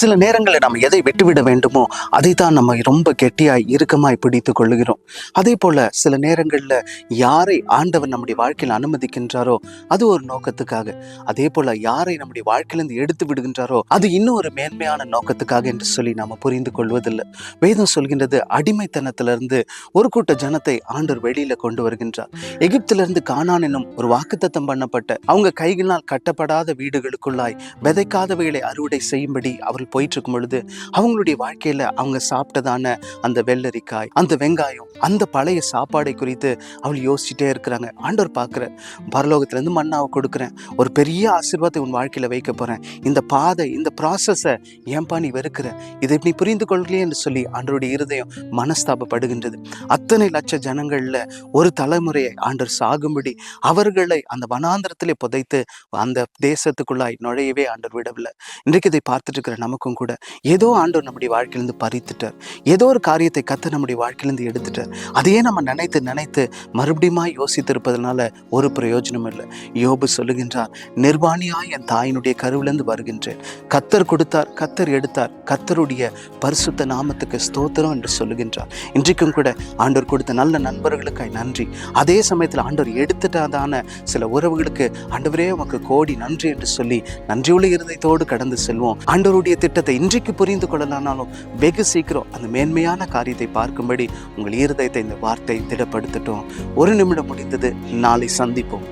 சில நேரங்களில் நம்ம எதை விட்டுவிட வேண்டுமோ அதைத்தான் நம்ம ரொம்ப கெட்டியாய் இறுக்கமாய் பிடித்து கொள்ளுகிறோம். அதே போல சில நேரங்களில் யாரை ஆண்டவர் நம்முடைய வாழ்க்கையில் அனுமதிக்கின்றாரோ அது ஒரு நோக்கத்துக்காக, அதே போல யாரை நம்முடைய வாழ்க்கையிலிருந்து எடுத்து விடுகின்றாரோ அது இன்னும் ஒரு மேன்மையான நோக்கத்துக்காக என்று சொல்லி நாம புரிந்து கொள்வதில்லை. வேதம் சொல்கின்றது, அடிமைத்தனத்திலிருந்து ஒரு கூட்ட ஜனத்தை ஆண்டவர் வெளியில கொண்டு வருகின்றார். எகிப்திலிருந்து கானான் என்னும் ஒரு வாக்குத்தத்தம் பண்ணப்பட்ட, அவங்க கைகளினால் கட்டப்படாத வீடுகளுக்குள்ளாய் விதைக்காதவைகளை அறுவடை செய்யும்படி அவர்கள் போயிட்டு இருக்கும் பொழுது அவங்களுடைய வாழ்க்கையில அவங்க சாப்பிட்டதான அந்த வெள்ளரிக்காய், அந்த வெங்காயம், அந்த பழைய சாப்பாடை குறித்து அவள் யோசிச்சுட்டே இருக்கிறாங்க. ஆண்டவர் பார்க்கிற, பரலோகத்துல இருந்து மன்னாவை கொடுக்குறேன், ஒரு பெரிய ஆசீர்வாதத்தை உன் வாழ்க்கையில வைக்க போறேன், இந்த பாதை, இந்த ப்ராசஸை ஏன்பா நீ வெறுக்கிற, இதை நீ புரிந்து கொள்ளலையே என்று சொல்லி ஆண்டவருடைய இருதயம் மனஸ்தாபப்படுகின்றது. அத்தனை லட்ச ஜனங்கள்ல ஒரு தலைமுறையை ஆண்டவர் சாகும்படி அவர்களை அந்த வனாந்திரத்திலே புதைத்து அந்த தேசத்துக்குள்ளாய் நுழையவே ஆண்டவர் விடவில்லை. இன்றைக்கு இதை பார்த்துட்டு இருக்கிற நமக்கும் கூட ஏதோ ஆண்டவர் நம்முடைய வாழ்க்கையிலிருந்து பறித்துட்டார், ஏதோ ஒரு காரியத்தை கர்த்தர் நம்முடைய வாழ்க்கையிலிருந்து எடுத்துட்டார். அதையே நம்ம நினைத்து நினைத்து மறுபடியும் யோசித்திருப்பதனால ஒரு பிரயோஜனம் இல்லை. யோபு சொல்லுகின்றார், நிர்வாணியாய் என் தாயினுடைய கருவிலிருந்து வருகின்றேன், கர்த்தர் கொடுத்தார், கர்த்தர் எடுத்தார், கர்த்தருடைய பரிசுத்த நாமத்துக்கு ஸ்தோத்திரம் என்று சொல்லுகின்றார். இன்றைக்கும் கூட ஆண்டவர் கொடுத்த நல்ல நண்பர்களுக்காய் நன்றி. அதே சமயத்தில் ஆண்டவர் எடுத்துட்டாதான சில உறவுகளுக்கு ஆண்டவரே உமக்கு கோடி நன்றி என்று சொல்லி நன்றியுள்ள இருதயத்தோடு கடந்து செல்வோம். ஆண்டவருடைய திட்டத்தை இன்றைக்கு புரிந்து கொள்ளலானாலும் வெகு சீக்கிரம் அந்த மேன்மையான காரியத்தை பார்க்கும்படி உங்கள் இருதயத்தை இந்த வார்த்தை திடப்படுத்தட்டும். ஒரு நிமிடம் முடிந்தது. நாளை சந்திப்போம்.